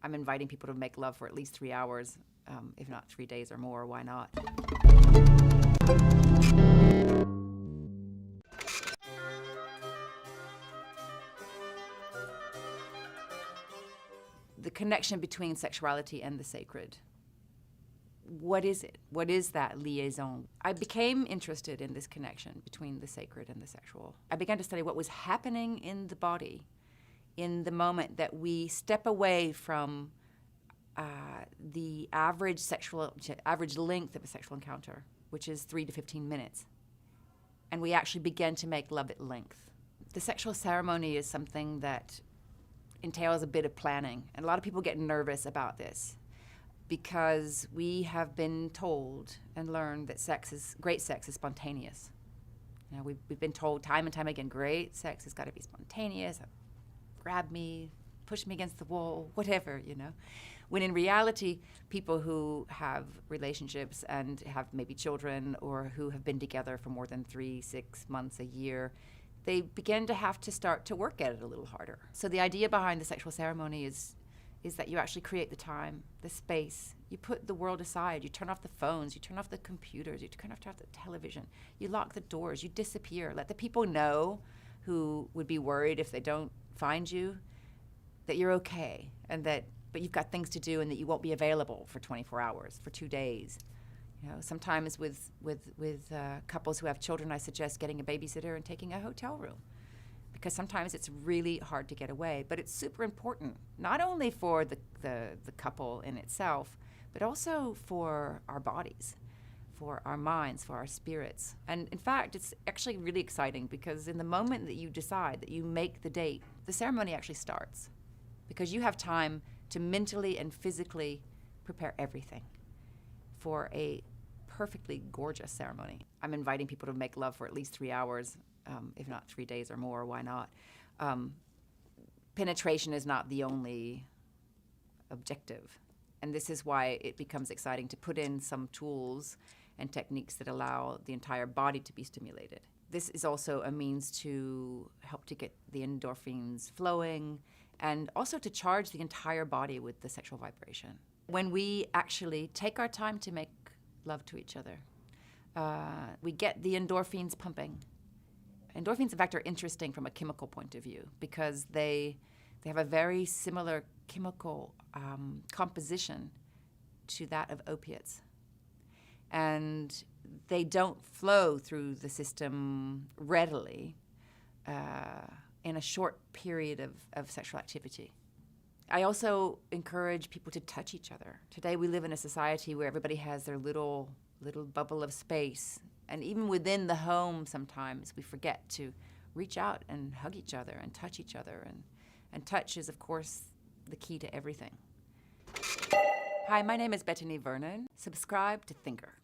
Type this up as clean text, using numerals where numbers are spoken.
I'm inviting people to make love for at least 3 hours, if not 3 days or more. Why not? The connection between sexuality and the sacred. What is it? What is that liaison? I became interested in this connection between the sacred and the sexual. I began to study what was happening in the body in the moment that we step away from the average length of a sexual encounter, which is 3 to 15 minutes, and we actually begin to make love at length. The sexual ceremony is something that entails a bit of planning, and a lot of people get nervous about this because we have been told and learned that great sex is spontaneous. You know, we've been told time and time again, great sex has got to be spontaneous. Grab me, push me against the wall, whatever, you know. When in reality, people who have relationships and have maybe children or who have been together for more than 3, 6 months, a year, they begin to have to start to work at it a little harder. So the idea behind the sexual ceremony is that you actually create the time, the space. You put the world aside. You turn off the phones. You turn off the computers. You turn off the television. You lock the doors. You disappear. Let the people know who would be worried if they don't find you that you're okay, but you've got things to do and that you won't be available for 24 hours, for 2 days. You know, sometimes with couples who have children, I suggest getting a babysitter and taking a hotel room, because sometimes it's really hard to get away. But it's super important, not only for the couple in itself, but also for our bodies, for our minds, for our spirits. And in fact, it's actually really exciting because in the moment that you decide, that you make the date, the ceremony actually starts, because you have time to mentally and physically prepare everything for a perfectly gorgeous ceremony. I'm inviting people to make love for at least 3 hours, if not 3 days or more. Why not? Penetration is not the only objective, and this is why it becomes exciting to put in some tools and techniques that allow the entire body to be stimulated. This is also a means to help to get the endorphins flowing and also to charge the entire body with the sexual vibration. When we actually take our time to make love to each other, we get the endorphins pumping. Endorphins, in fact, are interesting from a chemical point of view because they have a very similar chemical composition to that of opiates. And they don't flow through the system readily in a short period of sexual activity. I also encourage people to touch each other. Today we live in a society where everybody has their little bubble of space. And even within the home sometimes we forget to reach out and hug each other and touch each other. And touch is, of course, the key to everything. Hi, my name is Betony Vernon. Subscribe to THNKR.